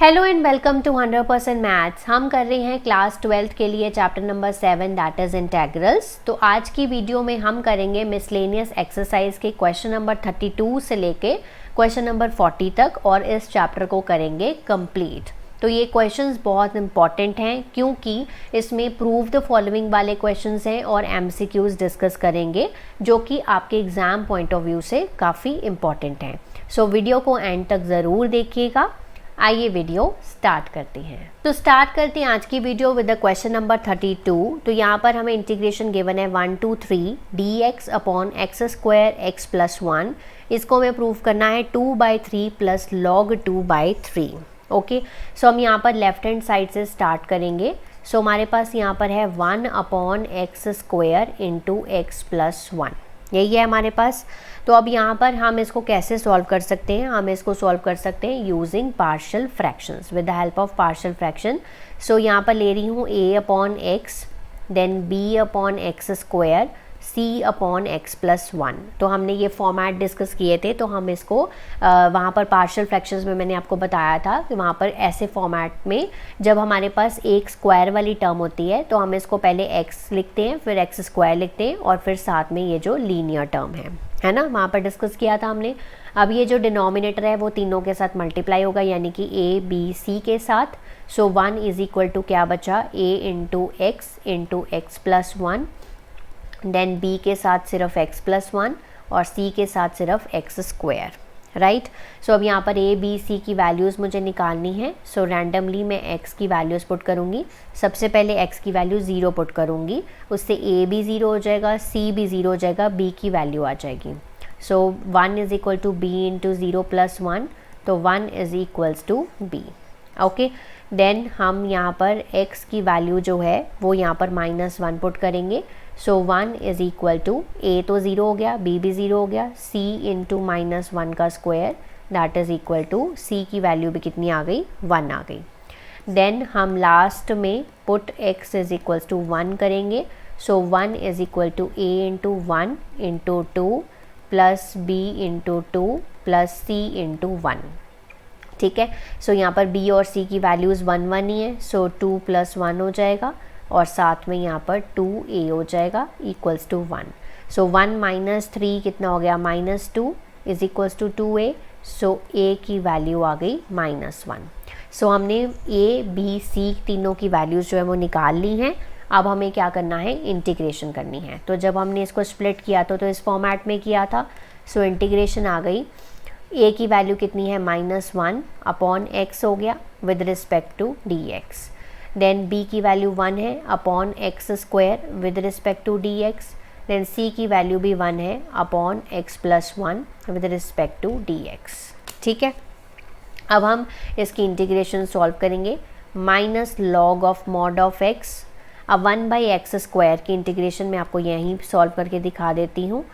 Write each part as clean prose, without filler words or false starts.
Hello and welcome to 100% maths. हम कर रहे हैं क्लास 12th के लिए chapter number 7 that is integrals. तो आज की वीडियो में हम करेंगे मिसलेनियस एक्सरसाइज के क्वेश्चन नंबर 32 से लेके क्वेश्चन नंबर 40 तक और इस चैप्टर को करेंगे कंप्लीट। तो ये क्वेश्चंस बहुत इंपॉर्टेंट हैं क्योंकि इसमें प्रूव द फॉलोइंग वाले क्वेश्चंस हैं और एमसीक्यूज डिस्कस करेंगे जो कि आपके एग्जाम पॉइंट ऑफ व्यू से काफ़ी इंपॉर्टेंट हैं। सो वीडियो को एंड तक ज़रूर देखिएगा। आइए वीडियो स्टार्ट करते हैं। तो स्टार्ट करते हैं आज की video with the question number 32। तो यहाँ पर हमें इंटीग्रेशन गिवन है 1 to 3 dx upon x square x plus 1। इसको हमें प्रूव करना है 2/3 प्लस log 2/3। ओके, सो हम यहाँ पर लेफ्ट हैंड साइड से स्टार्ट करेंगे। सो हमारे पास यहाँ पर है 1 upon x square into x plus 1, यही है हमारे पास। तो अब यहाँ पर हम इसको कैसे सॉल्व कर सकते हैं? हम इसको सॉल्व कर सकते हैं using partial fractions with the help of partial fraction. So यहाँ पर ले रही हूँ a upon x, then b upon x square, c upon x plus 1। तो हमने ये फॉर्मेट डिस्कस किए थे, तो हम इसको वहाँ पर पार्शियल फ्रैक्शंस में मैंने आपको बताया था कि वहाँ पर ऐसे फॉर्मेट में जब हमारे पास एक स्क्वायर वाली टर्म होती है तो हम इसको पहले x लिखते हैं, फिर एक्स स्क्वायर लिखते हैं और फिर साथ में ये जो लीनियर टर्म है ना, वहाँ पर डिस्कस किया था हमने। अब ये जो डिनोमिनेटर है वो तीनों के साथ मल्टीप्लाई होगा, यानी कि a b c के साथ। सो 1 इज इक्वल टू क्या बचा, a into x plus 1, then b के साथ सिर्फ x प्लस 1 और c के साथ सिर्फ एक्स स्क्वायर, राइट। सो अब यहाँ पर a b c की वैल्यूज़ मुझे निकालनी है। सो रैंडमली मैं x की वैल्यूज़ पुट करूँगी। सबसे पहले x की वैल्यू 0 पुट करूँगी, उससे a भी 0 हो जाएगा, c भी 0 हो जाएगा, b की वैल्यू आ जाएगी। So 1 is equal to b into 0 plus 1, तो 1 is equals to b। Okay, then हम यहाँ पर x की वैल्यू जो है वो यहाँ पर -1 पुट करेंगे। So 1 is equal to a तो 0 हो गया, b भी 0 हो गया, c इंटू -1 का square that is equal to c की वैल्यू भी कितनी आ गई, 1 आ गई। देन हम लास्ट में put x is equals to 1 करेंगे। So 1 is equal to a into 1 into 2 plus b into 2 plus c into 1, ठीक है। सो यहाँ पर b और c की वैल्यूज़ 1 1 ही है, सो 2 प्लस 1 हो जाएगा और साथ में यहाँ पर 2a हो जाएगा इक्वल्स टू 1। सो 1 माइनस 3 कितना हो गया, -2 is equals to 2a। So a की वैल्यू आ गई -1। सो हमने a b c तीनों की वैल्यूज़ जो है वो निकाल ली हैं। अब हमें क्या करना है, इंटीग्रेशन करनी है। तो जब हमने इसको स्प्लिट किया तो इस फॉर्मेट में किया था। सो इंटीग्रेशन आ गई, a की वैल्यू कितनी है, -1 अपॉन x हो गया with respect to dx। Then b की वैल्यू 1 है upon x square with respect to dx। Then c की वैल्यू भी 1 है upon x plus 1 with respect to dx, ठीक है। अब हम इसकी इंटीग्रेशन सॉल्व करेंगे। Minus log of mod of x। अब 1/x स्क्वायर की इंटीग्रेशन मैं आपको यहीं सॉल्व करके दिखा देती हूँ।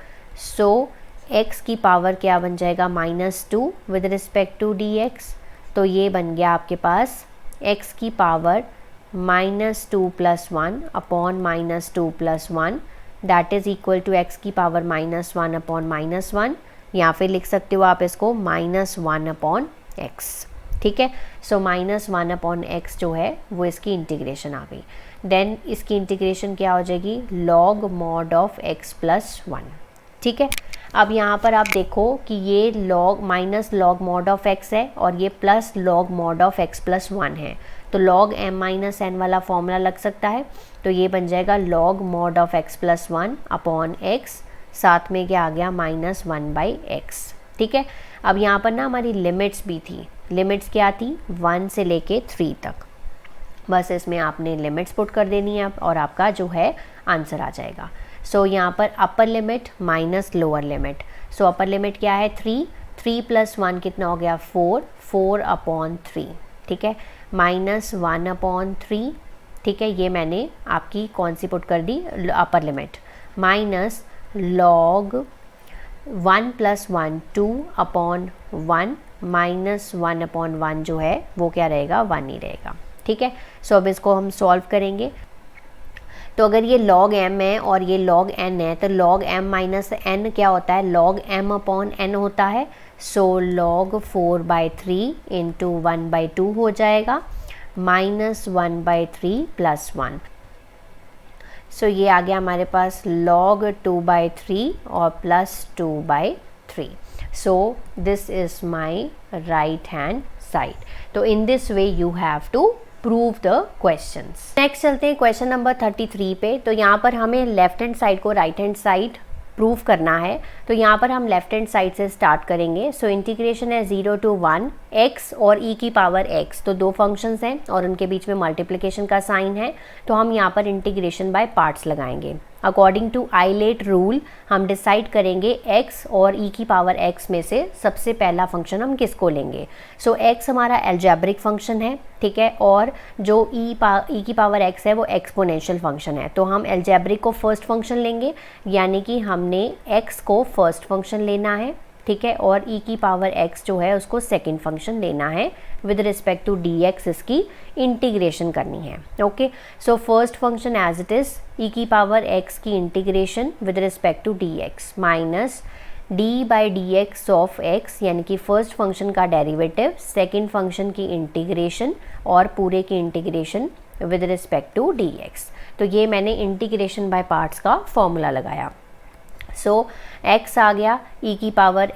सो x की पावर क्या बन जाएगा, -2 विद रिस्पेक्ट टू dx। तो ये बन गया आपके पास x की power -2 plus 1 upon -2 plus 1 that is equal to x की पावर -1 अपॉन -1, या फिर लिख सकते हो आप इसको -1 अपॉन x, ठीक है। सो -1 अपॉन x जो है वो इसकी इंटीग्रेशन आ गई। देन इसकी इंटीग्रेशन क्या हो जाएगी, log mod of x plus 1, ठीक है। अब यहाँ पर आप देखो कि ये log mod ऑफ x है और ये plus log mod of x plus 1 है, तो log m-n वाला फॉर्मूला लग सकता है। तो ये बन जाएगा log mod of x plus 1 upon x, साथ में क्या आ गया, -1/x, ठीक है। अब यहाँ पर ना हमारी लिमिट्स भी थी। लिमिट्स क्या थी, 1 से लेके 3 तक। बस इसमें आपने लिमिट्स पुट कर देनी है और आपका जो है आंसर आ जाएगा। सो यहाँ पर upper limit minus lower limit. So upper limit क्या है, 3 प्लस 1 कितना हो गया, 4 अपॉन 3, ठीक है, -1 अपॉन 3, ठीक है। ये मैंने आपकी कौन सी पुट कर दी, upper limit, minus log 1 plus 1 2 upon 1 -1 upon 1 जो है वो क्या रहेगा, 1 ही रहेगा, ठीक है। सो अब इसको हम सॉल्व करेंगे। तो अगर ये log m है और ये log n है तो log m माइनस n क्या होता है, log m अपॉन n होता है। सो log 4/3 इंटू 1/2 हो जाएगा, माइनस 1/3 प्लस 1। सो ये आ गया हमारे पास log 2/3 और plus 2/3। So this is my right hand side. तो in this way you have to prove the questions. Next चलते हैं क्वेश्चन नंबर 33 पे। तो यहाँ पर हमें लेफ्ट हैंड साइड को राइट हैंड साइड प्रूव करना है। तो यहाँ पर हम लेफ्ट हैंड साइड से स्टार्ट करेंगे। सो इंटीग्रेशन है 0 to 1 x और e की पावर x, तो दो फंक्शंस हैं और उनके बीच में मल्टीप्लिकेशन का साइन है, तो हम यहाँ पर इंटीग्रेशन बाय पार्ट्स लगाएंगे। अकॉर्डिंग टू आइलेट रूल हम डिसाइड करेंगे x और e की पावर x में से सबसे पहला फंक्शन हम किसको लेंगे। सो x हमारा एल्जेब्रिक फंक्शन है, ठीक है, और जो e की पावर x है वो एक्सपोनेंशियल फंक्शन है। तो हम एल्जेब्रिक को फर्स्ट फंक्शन लेंगे, यानी कि हमने x को फर्स्ट फंक्शन लेना है, ठीक है, और e की पावर x जो है उसको सेकंड फंक्शन लेना है। विद रिस्पेक्ट टू dx इसकी इंटीग्रेशन करनी है। Okay, so first function as it is e की पावर x की integration with respect to dx minus d/dx of x, यानी कि फर्स्ट फंक्शन का डेरिवेटिव, सेकंड फंक्शन की इंटीग्रेशन और पूरे की integration with respect to dx। तो ये मैंने इंटीग्रेशन बाय पार्ट्स का फॉर्मूला लगाया। सो x आ गया e की पावर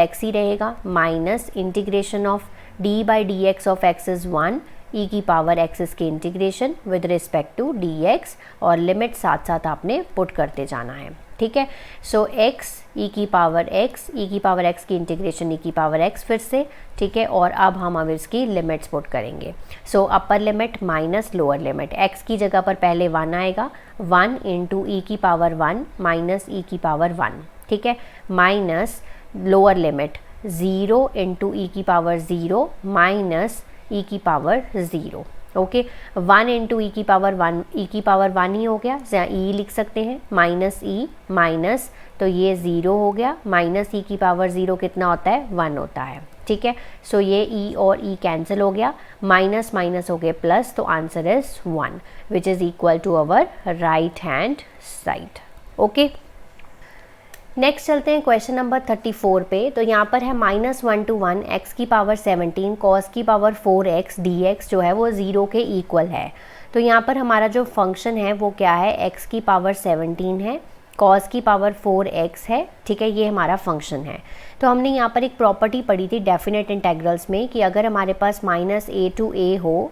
x ही रहेगा, minus integration of d/dx of x is 1, e की पावर x इसकी integration with respect to dx, और लिमिट साथ साथ आपने पुट करते जाना है, ठीक है। सो x e की पावर x की इंटीग्रेशन e की पावर x फिर से, ठीक है, और अब इसकी लिमिट्स पुट करेंगे। So upper limit minus lower limit, x की जगह पर पहले 1 आएगा, 1 इंटू e की पावर 1 माइनस e की पावर 1, ठीक है, minus lower limit 0 into e की पावर 0 माइनस e की पावर 0। ओके, 1 इंटू e की पावर 1 ही हो गया, e लिख सकते हैं, माइनस e माइनस, तो ये 0 हो गया, माइनस e की पावर 0 कितना होता है, 1 होता है, ठीक है। सो ये e और e कैंसिल हो गया, माइनस माइनस हो गए प्लस, तो answer is 1 which is equal to our right hand side. Okay, next चलते हैं क्वेश्चन नंबर 34 पे। तो यहाँ पर है -1 to 1 x की पावर 17 cos की पावर 4x dx जो है वो 0 के इक्वल है। तो यहाँ पर हमारा जो फंक्शन है वो क्या है, x की पावर 17 है, cos की पावर 4x है, ठीक है, ये हमारा फंक्शन है। तो हमने यहाँ पर एक प्रॉपर्टी पढ़ी थी डेफिनेट इंटेग्रल्स में कि अगर हमारे पास -a to a हो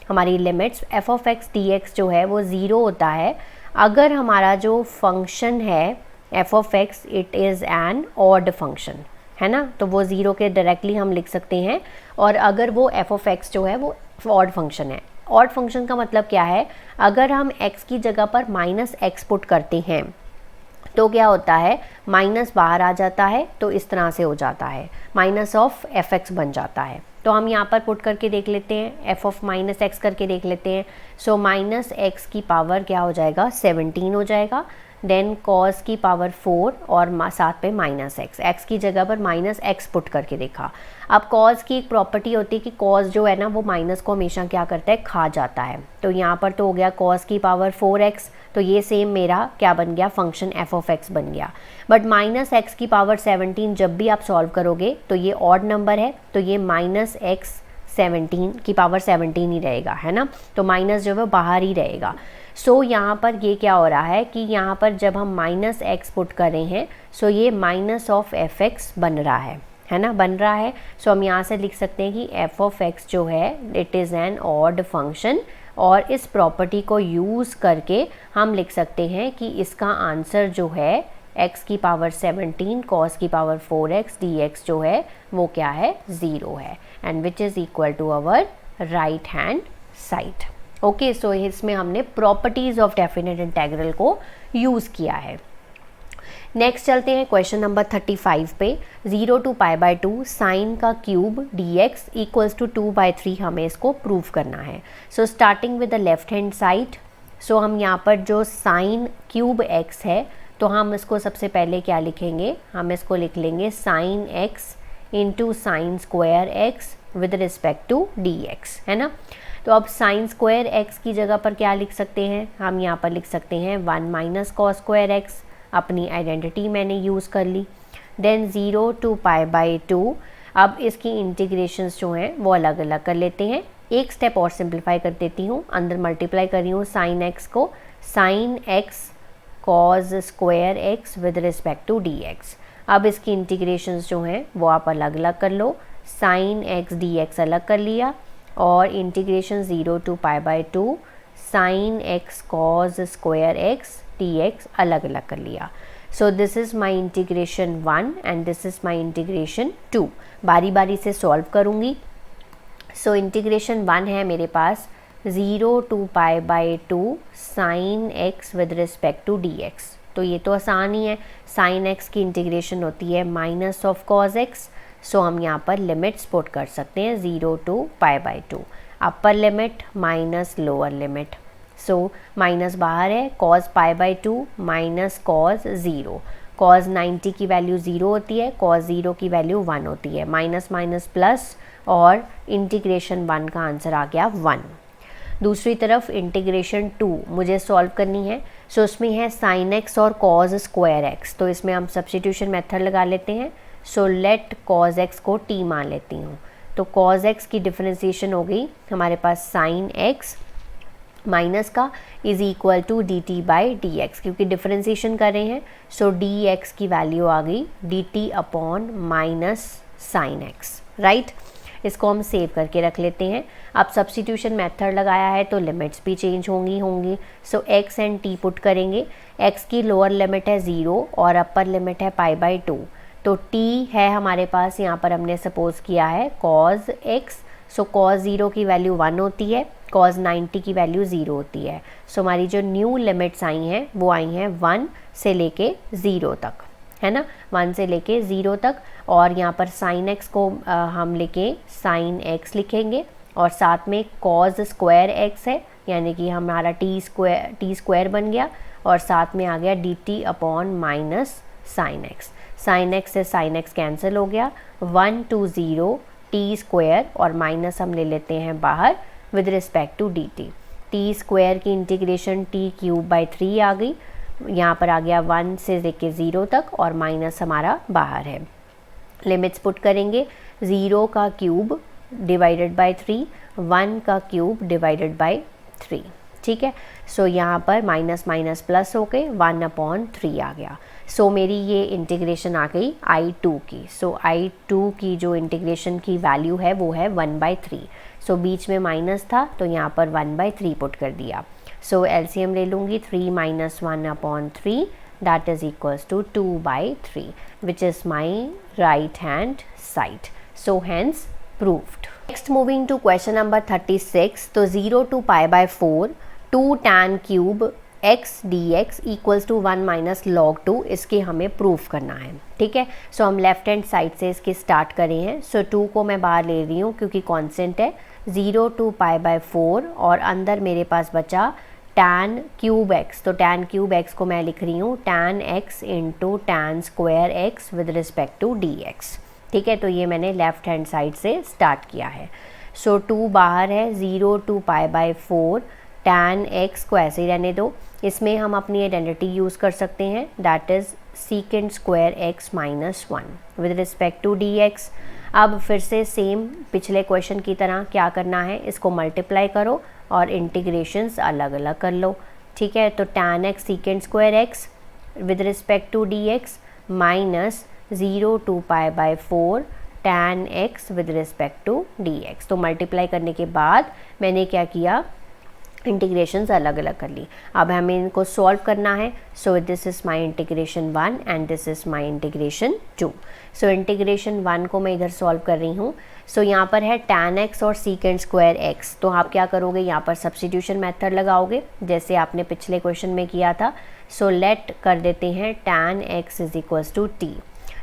हमारी limits, f of x dx जो है वो 0 होता है अगर हमारा जो फंक्शन है f of x it is an odd function, है ना, तो वो 0 के डायरेक्टली हम लिख सकते हैं। और अगर वो f of x जो है वो ऑड फंक्शन है, ऑड फंक्शन का मतलब क्या है, अगर हम x की जगह पर -x पुट करते हैं तो क्या होता है, माइनस बाहर आ जाता है, तो इस तरह से हो जाता है, माइनस ऑफ fx बन जाता है। तो हम यहाँ पर पुट करके देख लेते हैं, f of -x करके देख लेते हैं। सो -x की पावर क्या हो जाएगा, 17 हो जाएगा, देन cos की पावर 4 और साथ पे -x, x की जगह पर -x पुट करके देखा। अब cos की एक प्रॉपर्टी होती है कि cos जो है ना वो माइनस को हमेशा क्या करता है, खा जाता है। तो यहाँ पर तो हो गया cos की पावर 4x, तो ये सेम मेरा क्या बन गया, फंक्शन f of x बन गया। बट -x की पावर 17 जब भी आप सॉल्व करोगे तो ये ऑड नंबर है, तो ये -x 17 की पावर 17 ही रहेगा, है ना, तो माइनस जो है बाहर ही रहेगा। सो यहाँ पर ये क्या हो रहा है कि यहाँ पर जब हम -x पुट कर रहे हैं सो ये माइनस ऑफ fx बन रहा है ना, बन रहा है। सो हम यहाँ से लिख सकते हैं कि f of x जो है it is an odd function, और इस प्रॉपर्टी को यूज़ करके हम लिख सकते हैं कि इसका आंसर जो है x की पावर 17 cos की पावर 4x dx जो है वो क्या है, 0 है, and which is equal to our right hand side. Okay, so इसमें हमने प्रॉपर्टीज़ ऑफ डेफिनेट इंटेग्रल को यूज़ किया है। नेक्स्ट चलते हैं क्वेश्चन नंबर 35 पे। 0 to π/2 साइन का क्यूब dx इक्वल्स टू 2/3 हमें इसको प्रूव करना है। So starting with the left hand side, so हम यहाँ पर जो साइन क्यूब x है तो हम इसको सबसे पहले क्या लिखेंगे, हम इसको लिख लेंगे sine x into sine square x with respect to dx, है ना। तो अब साइन स्क्वायर एक्स की जगह पर क्या लिख सकते हैं, हम यहाँ पर लिख सकते हैं 1 माइनस कॉस स्क्वायर एक्स, अपनी आइडेंटिटी मैंने यूज़ कर ली। देन 0 टू पाई बाई 2, अब इसकी इंटीग्रेशंस जो हैं वो अलग अलग कर लेते हैं। एक स्टेप और सिंप्लीफाई कर देती हूँ, अंदर मल्टीप्लाई कर रही हूँ साइन एक्स को, sine x cos square x with respect to d x. अब इसकी इंटीग्रेशंस जो हैं वो आप अलग अलग कर लो, साइन एक्स डी एक्स अलग कर लिया और integration 0 to pi by 2 sine x cos square x d x अलग अलग कर लिया। So this is my integration 1 and this is my integration 2। बारी बारी से सॉल्व करूँगी। सो इंटीग्रेशन 1 है मेरे पास 0 to pi by 2 sine x with respect to d x. तो ये तो आसान ही है, साइन एक्स की इंटीग्रेशन होती है minus of cos x. So हम यहाँ पर लिमिट्स पुट कर सकते हैं 0 to pi by 2, upper limit minus lower limit. So minus बाहर है, cos pi by 2 minus cos 0, cos 90 की वैल्यू 0 होती है, कॉज 0 की वैल्यू 1 होती है, माइनस माइनस प्लस और इंटीग्रेशन 1 का आंसर आ गया 1। दूसरी तरफ इंटीग्रेशन 2 मुझे सॉल्व करनी है। सो उसमें है साइन एक्स और कॉज स्क्वायर एक्स, तो इसमें हम सब्स्टिट्यूशन मेथड लगा लेते हैं। सो लेट कॉज एक्स को टी मान लेती हूँ, तो कॉज एक्स की डिफरेंशिएशन हो गई हमारे पास साइन एक्स माइनस का is equal to d t by d x, क्योंकि डिफरेंशिएशन कर रहे हैं। सो डी एक्स की वैल्यू आ गई d t upon minus sine x, right. इसको हम सेव करके रख लेते हैं। अब सब्स्टिट्यूशन मेथड लगाया है तो लिमिट्स भी चेंज होंगी। सो एक्स एंड टी पुट करेंगे। एक्स की लोअर लिमिट है 0 और अपर लिमिट है पाई बाई 2, तो टी है हमारे पास, यहाँ पर हमने सपोज किया है कॉज एक्स। सो कॉज 0 की वैल्यू 1 होती है, कॉज 90 की वैल्यू 0 होती है। सो हमारी जो न्यू लिमिट्स आई हैं वो आई हैं 1 से लेके 0 तक, है ना, 1 से लेके 0 तक। और यहाँ पर साइन एक्स को हम लेके साइन एक्स लिखेंगे और साथ में कॉज स्क्वायर एक्स है, यानी कि हमारा टी स्क्वायर बन गया और साथ में आ गया d t upon minus sine x. Sine x से साइन एक्स कैंसिल हो गया, 1 टू 0 टी स्क्वायर और माइनस हम ले लेते हैं बाहर with respect to d t. T square की इंटीग्रेशन टी क्यूब बाई 3 आ गई, यहाँ पर आ गया 1 से लेके 0 तक और माइनस हमारा बाहर है। लिमिट्स पुट करेंगे, 0 का क्यूब डिवाइडेड बाई 3, 1 का क्यूब डिवाइडेड बाई 3, ठीक है। सो यहाँ पर माइनस माइनस प्लस हो गए, 1 अपॉन 3 आ गया। सो मेरी ये इंटीग्रेशन आ गई I2 की। सो I2 की जो इंटीग्रेशन की वैल्यू है वो है 1/3। सो बीच में माइनस था तो यहाँ पर 1/3 पुट कर दिया। सो एलसीएम ले लूँगी, 3 minus 1 upon 3 that is equals to 2/3, which is my right hand side. So hence proved. Next moving to question number 36. तो 0 to pi by 4 2 tan cube x dx equals to 1 minus log 2, इसके हमें proof करना है, ठीक है। सो हम left hand side से इसके स्टार्ट करें हैं। सो 2 को मैं बाहर ले रही हूँ क्योंकि कॉन्स्टेंट है, 0 to pi by 4 और अंदर मेरे पास बचा tan क्यूब x। तो tan क्यूब x को मैं लिख रही हूँ tan x into tan square x with respect to dx, ठीक है। तो ये मैंने लेफ्ट हैंड साइड से स्टार्ट किया है। सो 2 बाहर है, 0 to pi by 4 tan x को ऐसे ही रहने दो। इसमें हम अपनी आइडेंटिटी यूज़ कर सकते हैं, that is secant square x minus 1 with respect to dx। अब फिर से सेम पिछले क्वेश्चन की तरह क्या करना है, इसको मल्टीप्लाई करो और इंटीग्रेशंस अलग अलग कर लो, ठीक है। तो tan x secant square x with respect to dx minus 0 to pi by 4 tan x with respect to dx। तो मल्टीप्लाई करने के बाद मैंने क्या किया, इंटीग्रेशंस अलग अलग कर ली। अब हमें इनको सॉल्व करना है। सो this is my integration 1 and this is my integration 2। So integration 1 को मैं इधर सॉल्व कर रही हूँ। सो यहाँ पर है tan x और सीकेंड स्क्वायर x, तो आप क्या करोगे, यहाँ पर सब्स्टिट्यूशन मेथड लगाओगे जैसे आपने पिछले क्वेश्चन में किया था। सो लेट कर देते हैं tan x is equals to t।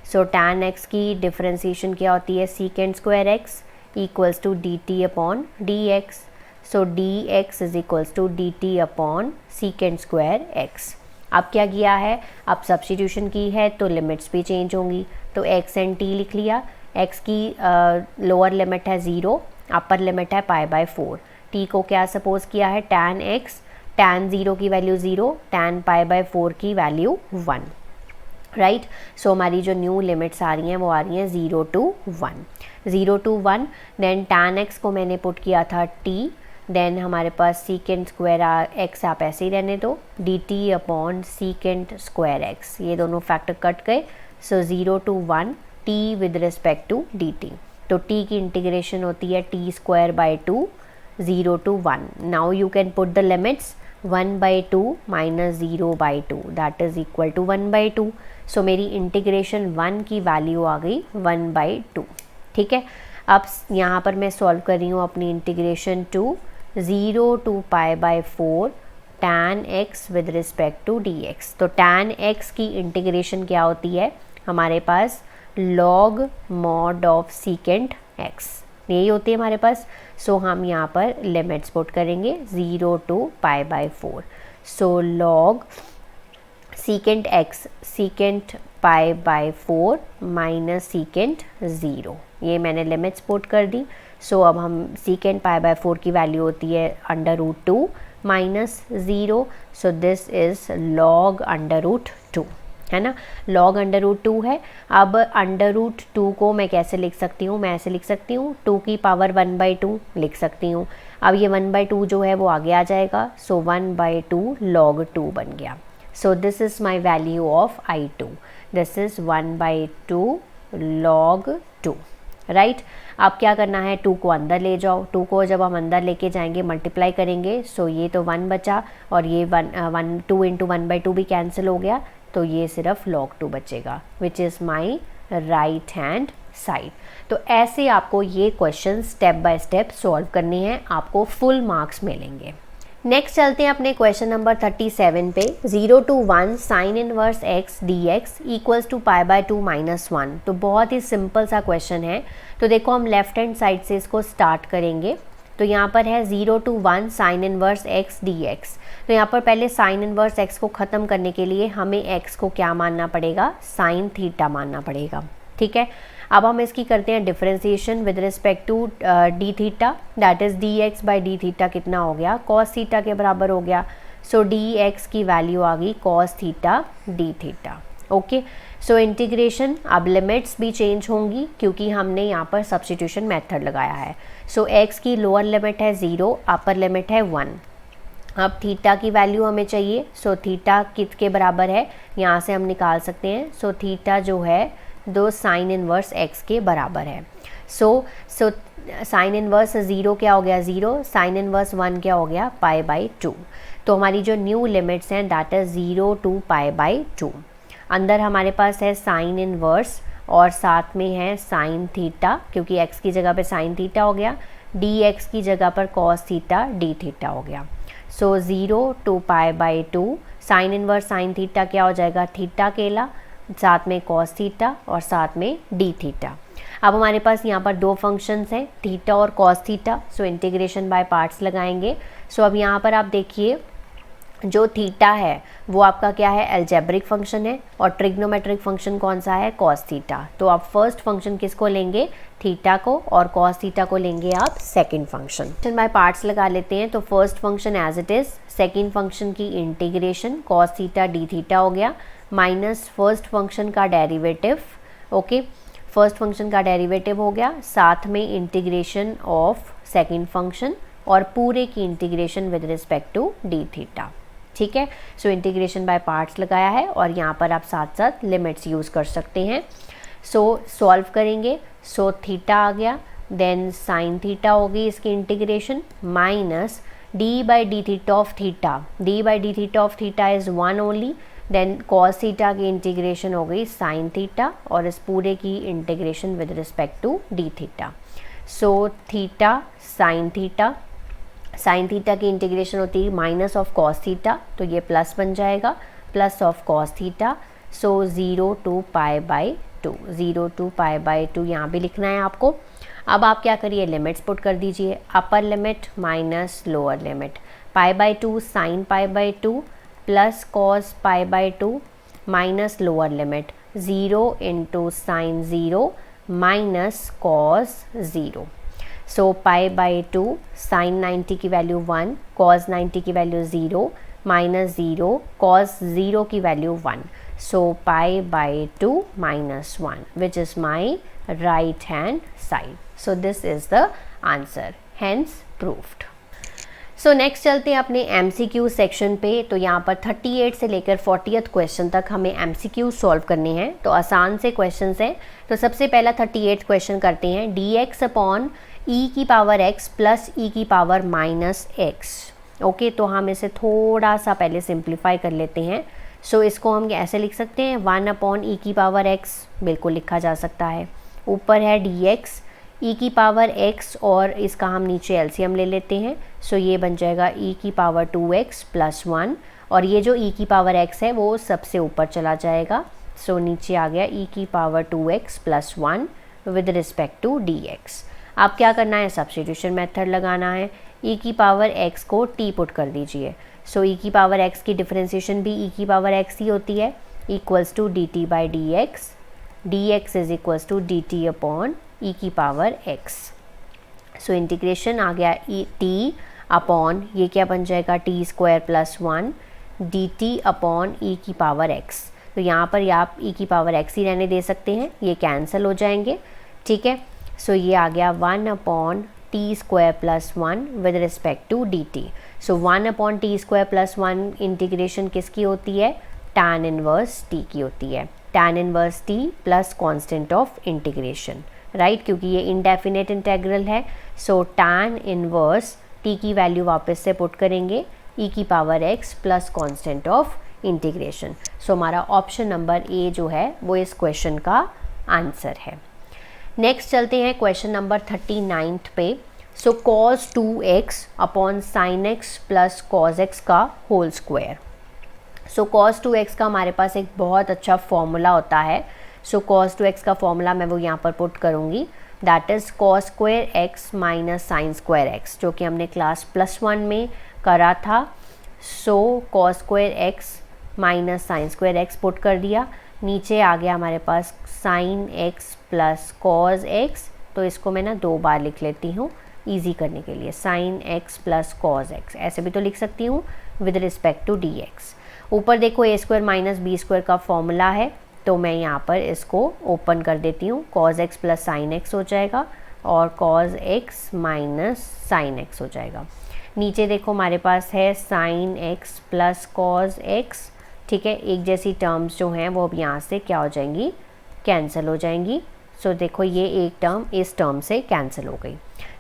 So tan x की डिफरेंशिएशन क्या होती है, secant square x equals to dt upon dx। So dx is equals to dt अपॉन सीकेंड स्क्वायर x। अब क्या किया है, अब सब्स्टिट्यूशन की है तो लिमिट्स भी चेंज होंगी। तो x एंड t लिख लिया। x की लोअर लिमिट है 0, अपर लिमिट है पाई बाय 4। टी को क्या सपोज किया है, tan x, tan 0 की वैल्यू 0, tan π/4 की वैल्यू 1, राइट। सो हमारी जो न्यू लिमिट्स आ रही हैं वो आ रही हैं 0 to 1, 0 to 1। Then tan x को मैंने पुट किया था t, देन हमारे पास सीकेंट स्क्वायर x आप ऐसे ही रहने दो, dt upon secant square x, ये दोनों फैक्टर कट गए। So 0 to 1 t with respect to dt, तो t की इंटीग्रेशन होती है t²/2 0 to 1। Now you can put the limits 1/2 minus 0/2 that is equal to 1/2। So मेरी इंटीग्रेशन 1 की value आ गई 1/2, ठीक है। अब यहाँ पर मैं सॉल्व कर रही हूँ अपनी integration two 0 to π/4 tan x with respect to dx। तो tan x की इंटीग्रेशन क्या होती है हमारे पास, log mod of secant x, यही होती है हमारे पास। सो हम यहाँ पर लिमिट्स पुट करेंगे 0 to π/4। So log secant x, secant π/4 minus secant 0, ये मैंने लिमिट्स पुट कर दी। सो अब हम सीकेंट π/4 की वैल्यू होती है √2 minus 0, so this is log √2, है ना, log √2 है। अब √2 को मैं कैसे लिख सकती हूँ, मैं ऐसे लिख सकती हूँ 2 की पावर 1/2 लिख सकती हूँ। अब ये 1/2 जो है वो आगे आ जाएगा, सो 1/2 log 2 बन गया। सो this is my value of I2, this is 1/2 log 2, right. अब क्या करना है, 2 को अंदर ले जाओ, 2 को जब हम अंदर लेके जाएंगे मल्टीप्लाई करेंगे, सो ये तो 1 बचा और ये 2 × 1/2 भी कैंसिल हो गया, तो ये सिर्फ log 2 बचेगा which is my right hand side. तो ऐसे आपको ये question step by step solve करने हैं, आपको फुल मार्क्स मिलेंगे। नेक्स्ट चलते हैं अपने क्वेश्चन नंबर 37 पे। 0 to 1 sine inverse x dx equals to π/2 - 1। तो बहुत ही सिंपल सा क्वेश्चन है। तो देखो हम लेफ्ट हैंड साइड से इसको स्टार्ट करेंगे। तो यहाँ पर है 0 to 1 sine inverse x dx। तो यहाँ पर पहले साइन इनवर्स x को ख़त्म करने के लिए हमें x को क्या मानना पड़ेगा, साइन थीटा मानना पड़ेगा, ठीक है। अब हम इसकी करते हैं differentiation with respect to d theta, that is dx/d theta कितना हो गया, cos थीटा के बराबर हो गया। सो dx की वैल्यू आ गई cos theta d theta, okay. So integration, अब लिमिट्स भी चेंज होंगी क्योंकि हमने यहाँ पर सब्स्टिट्यूशन मेथड लगाया है। सो x की लोअर लिमिट है 0, अपर लिमिट है 1। अब थीटा की वैल्यू हमें चाहिए, सो थीटा किसके बराबर है, यहाँ से हम निकाल सकते हैं। सो थीटा जो है 2 साइन इनवर्स x के बराबर है। सो साइन इनवर्स 0 क्या हो गया, 0, साइन इनवर्स 1 क्या हो गया, π/2। तो हमारी जो न्यू लिमिट्स हैं दैट इज़ 0 to π/2। अंदर हमारे पास है साइन इनवर्स और साथ में है साइन थीटा, क्योंकि x की जगह पे साइन थीटा हो गया, dx की जगह पर cos थीटा d थीटा हो गया। So 0 to π/2 sine inverse sine theta क्या हो जाएगा, थीटा अकेला, साथ में cos थीटा और साथ में d थीटा। अब हमारे पास यहाँ पर दो फंक्शंस हैं, थीटा और cos theta. So integration by parts लगाएंगे। सो अब यहाँ पर आप देखिए जो थीटा है वो आपका क्या है, अलजेब्रिक फंक्शन है, और ट्रिग्नोमेट्रिक फंक्शन कौन सा है, cos थीटा। तो आप फर्स्ट फंक्शन किसको लेंगे, थीटा को, और cos थीटा को लेंगे आप सेकंड फंक्शन। बाय पार्ट्स लगा लेते हैं। तो first function as it is, second function की integration cos theta d theta हो गया, माइनस फर्स्ट फंक्शन का डेरिवेटिव, ओके, फर्स्ट फंक्शन का डेरिवेटिव हो गया, साथ में इंटीग्रेशन ऑफ सेकंड फंक्शन और पूरे की integration with respect to d theta, ठीक है। सो इंटीग्रेशन बाय पार्ट्स लगाया है और यहाँ पर आप साथ साथ लिमिट्स यूज़ कर सकते हैं। सो सॉल्व करेंगे, सो थीटा आ गया, देन साइन थीटा होगी इसकी integration, minus d/d theta of theta, d/d theta of theta is 1 only, then cos theta की इंटीग्रेशन हो गई साइन थीटा और इस पूरे की integration with respect to d theta. So theta sine theta, sine theta की इंटीग्रेशन होती है माइनस ऑफ cos थीटा, तो ये प्लस बन जाएगा, plus of cos theta. So 0 to π/2, 0 to π/2 यहाँ भी लिखना है आपको। अब आप क्या करिए, लिमिट्स पुट कर दीजिए, upper limit minus lower limit, π/2 sine π/2 plus cos π/2 minus lower limit 0 into sine 0 minus cos 0। So pi by 2 sine 90 की वैल्यू 1, कॉज 90 की वैल्यू 0, माइनस 0, कॉज 0 की value 1. So pi by 2 minus 1, which is my right hand side. So this is the answer, hence proved. So next चलते हैं अपने MCQ section पे. तो यहाँ पर 38 से लेकर 40th क्वेश्चन तक हमें MCQ सॉल्व करने हैं. तो आसान से क्वेश्चन हैं. तो सबसे पहला 38 क्वेश्चन करते हैं. dx अपॉन e की पावर x प्लस e की पावर माइनस x. ओके, तो हम इसे थोड़ा सा पहले सिंप्लीफाई कर लेते हैं. सो इसको हम ऐसे लिख सकते हैं 1 अपॉन ई की पावर x, बिल्कुल लिखा जा सकता है. ऊपर है dx e की पावर x और इसका हम नीचे एलसीएम ले लेते हैं. सो ये बन जाएगा e की पावर 2x प्लस 1 और ये जो e की पावर x है वो सबसे ऊपर चला जाएगा. सो नीचे आ गया e की power 2x plus 1 with respect to dx. आप क्या करना है, सब्स्टिट्यूशन मेथड लगाना है. e की पावर x को t पुट कर दीजिए. सो e की पावर x की डिफरेंशिएशन भी e की पावर x ही होती है, equals to dt by dx. dx is equals to dt upon e की पावर x. सो इंटीग्रेशन आ गया t अपॉन ये क्या बन जाएगा t square plus 1 dt upon e की पावर x. तो यहाँ पर आप e की पावर x ही रहने दे सकते हैं, ये कैंसिल हो जाएंगे. ठीक है, सो ये आ गया 1 upon t square plus 1 with respect to d t. So 1 upon t square plus 1 integration किसकी होती है, tan इनवर्स t की होती है. tan inverse t plus constant of integration, right, क्योंकि ये इंडेफिनेट इंटेग्रल है. सो tan इनवर्स t की वैल्यू वापस से पुट करेंगे e की power x plus constant of integration. So हमारा ऑप्शन नंबर ए जो है वो इस क्वेश्चन का आंसर है. नेक्स्ट चलते हैं क्वेश्चन नंबर 39 पे. सो cos 2x upon sine x plus cos x का होल स्क्वायर. सो cos 2x का हमारे पास एक बहुत अच्छा फॉर्मूला होता है. सो cos 2x का फॉर्मूला मैं वो यहाँ पर पुट करूँगी, that is cos square x minus sine square x, जो कि हमने क्लास +1 में करा था. So cos square x minus sine square x put कर दिया. नीचे आ गया हमारे पास sine x plus cos x. तो इसको मैं ना 2 बार लिख लेती हूँ ईजी करने के लिए. Sine x plus cos x ऐसे भी तो लिख सकती हूँ विद रिस्पेक्ट टू dx. ऊपर देखो a square minus b square का फॉर्मूला है, तो मैं यहाँ पर इसको ओपन कर देती हूँ. Cos x plus sine x हो जाएगा और cos x minus sine x हो जाएगा. नीचे देखो हमारे पास है sine x plus cos x. ठीक है, एक जैसी टर्म्स जो हैं वो अब यहाँ से क्या हो जाएंगी, कैंसिल हो जाएंगी. सो देखो ये एक टर्म इस टर्म से कैंसिल हो गई.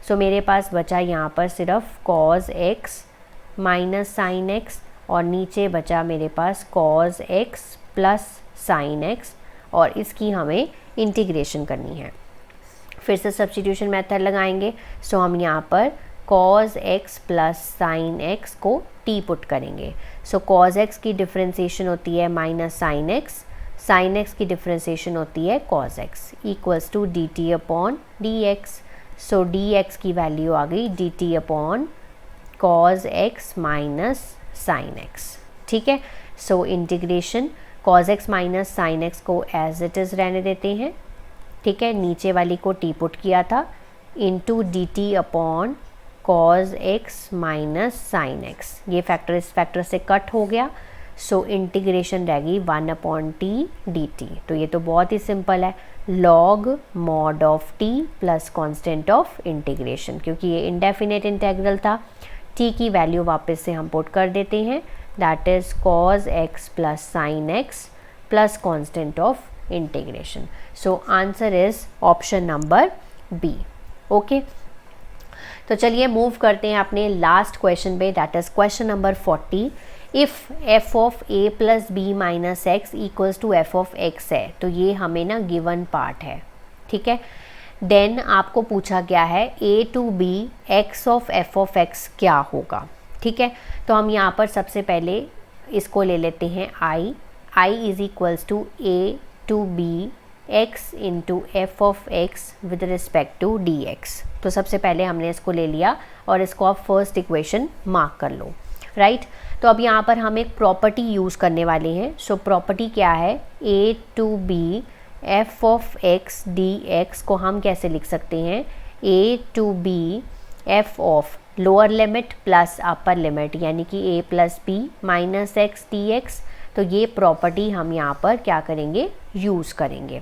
सो मेरे पास बचा यहाँ पर सिर्फ cos x minus sine x और नीचे बचा मेरे पास cos x plus sine x और इसकी हमें इंटीग्रेशन करनी है. फिर से सब्स्टिट्यूशन मेथड लगाएंगे. सो हम यहाँ पर cos x plus sine x को t पुट करेंगे. सो cos x की डिफरेंशिएशन होती है minus sine x, sine x की डिफरेंशिएशन होती है cos x, equals to d t upon d x. So d x की वैल्यू आ गई d t upon cos x minus sine x. ठीक है, so integration cos x minus sine x को as it is रहने देते हैं. ठीक है, नीचे वाली को t पुट किया था into d t upon cos x minus sine x. ये फैक्टर इस फैक्टर से कट हो गया. सो इंटीग्रेशन रहेगी 1 अपॉन टी डी टी. तो ये तो बहुत ही सिंपल है, log mod of t plus constant of integration. क्योंकि ये इंडेफिनेट इंटेग्रल था, t की वैल्यू वापस से हम पुट कर देते हैं, that is cos x plus sine x plus constant of integration. So answer is option number B. Okay, तो चलिए मूव करते हैं अपने लास्ट क्वेश्चन पे, that is question number 40. If f of a plus b minus x equals to f of x है, तो ये हमें ना गिवन पार्ट है. ठीक है, देन आपको पूछा गया है a to b x of f of x क्या होगा. ठीक है, तो हम यहाँ पर सबसे पहले इसको ले लेते हैं i is equals to a to b x into f of x with respect to d x. तो सबसे पहले हमने इसको ले लिया और इसको आप फर्स्ट इक्वेशन मार्क कर लो, राइट. तो अब यहाँ पर हम एक प्रॉपर्टी यूज़ करने वाले हैं. सो प्रॉपर्टी क्या है, a to b f of x d x को हम कैसे लिख सकते हैं, a to b f of lower limit plus upper limit यानी कि a plus b minus x d x. तो ये प्रॉपर्टी हम यहाँ पर क्या करेंगे, यूज़ करेंगे।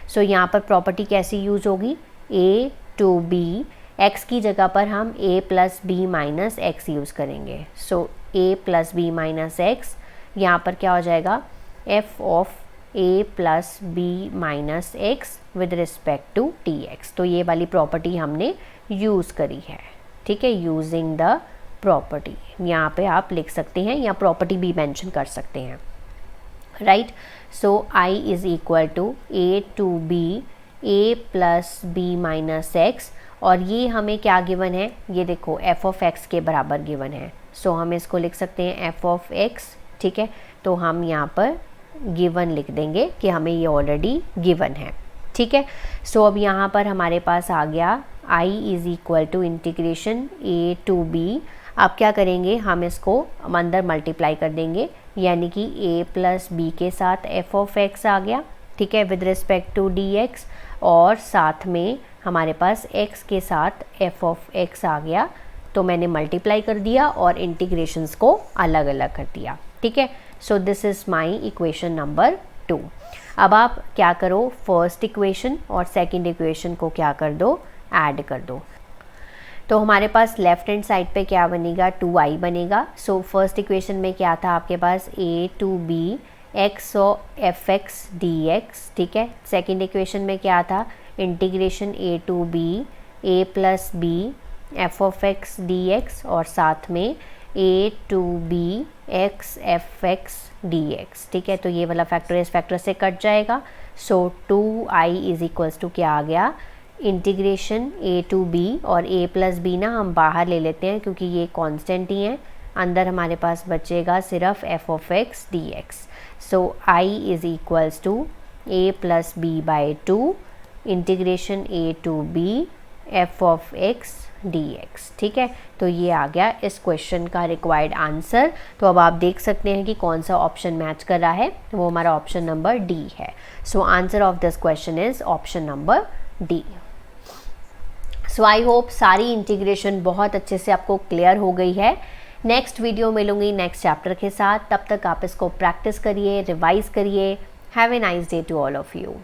सो यहाँ पर प्रॉपर्टी कैसी यूज़ होगी, ए टू बी, एक्स की जगह पर हम a plus b minus x use करेंगे। So a plus b minus x, यहाँ पर क्या हो जाएगा, f of a plus b minus x with respect to t x. तो ये वाली प्रॉपर्टी हमने यूज़ करी है, ठीक है, यूजिंग द प्रॉपर्टी यहाँ पे आप लिख सकते हैं या प्रॉपर्टी भी मेंशन कर सकते हैं, right. So I is equal to a to b a plus b minus x, और ये हमें क्या गिवन है, ये देखो एफ ऑफ एक्स के बराबर गिवन है। सो हम इसको लिख सकते हैं एफ ऑफ एक्स, ठीक है। तो हम यहाँ पर गिवन लिख देंगे कि हमें ये ऑलरेडी गिवन है, ठीक है। सो अब यहाँ पर हमारे पास आ गया I is equal to integration a to b. अब क्या करेंगे, हम इसको अंदर मल्टीप्लाई कर देंगे, यानी कि ए प्लस बी के साथ एफ ऑफ एक्स आ गया, ठीक है, with respect to d x, और साथ में हमारे पास x के साथ f ऑफ x आ गया। तो मैंने मल्टीप्लाई कर दिया और इंटीग्रेशंस को अलग अलग कर दिया, ठीक है। सो this is my equation number 2। अब आप क्या करो, फर्स्ट इक्वेशन और सेकंड इक्वेशन को क्या कर दो, ऐड कर दो। तो हमारे पास लेफ्ट हैंड साइड पे क्या बनेगा, 2i बनेगा। सो फर्स्ट इक्वेशन में क्या था आपके पास, a टू बी एक्स और एफ एक्स डी एक्स, ठीक है। सेकेंड इक्वेशन में क्या था, integration a to b a plus b f of x d x, और साथ में a to b x f x d x, ठीक है। तो ये वाला फैक्टर इस फैक्टर से कट जाएगा। सो 2i इज इक्वल्स टू क्या आ गया, इंटीग्रेशन ए टू बी, और ए प्लस बी ना हम बाहर ले लेते हैं क्योंकि ये कांस्टेंट ही है, अंदर हमारे पास बचेगा सिर्फ f of x d x. So i is equals to a plus b by 2 integration a to b f of x d x, ठीक है। तो ये आ गया इस क्वेश्चन का रिक्वायर्ड आंसर। तो अब आप देख सकते हैं कि कौन सा ऑप्शन मैच कर रहा है, वो हमारा ऑप्शन नंबर डी है। So answer of this question is option number D. So I hope सारी इंटीग्रेशन बहुत अच्छे से आपको क्लियर हो गई है। नेक्स्ट वीडियो मिलूंगी नेक्स्ट चैप्टर के साथ, तब तक आप इसको प्रैक्टिस करिए, रिवाइज करिए। Have a nice day to all of you.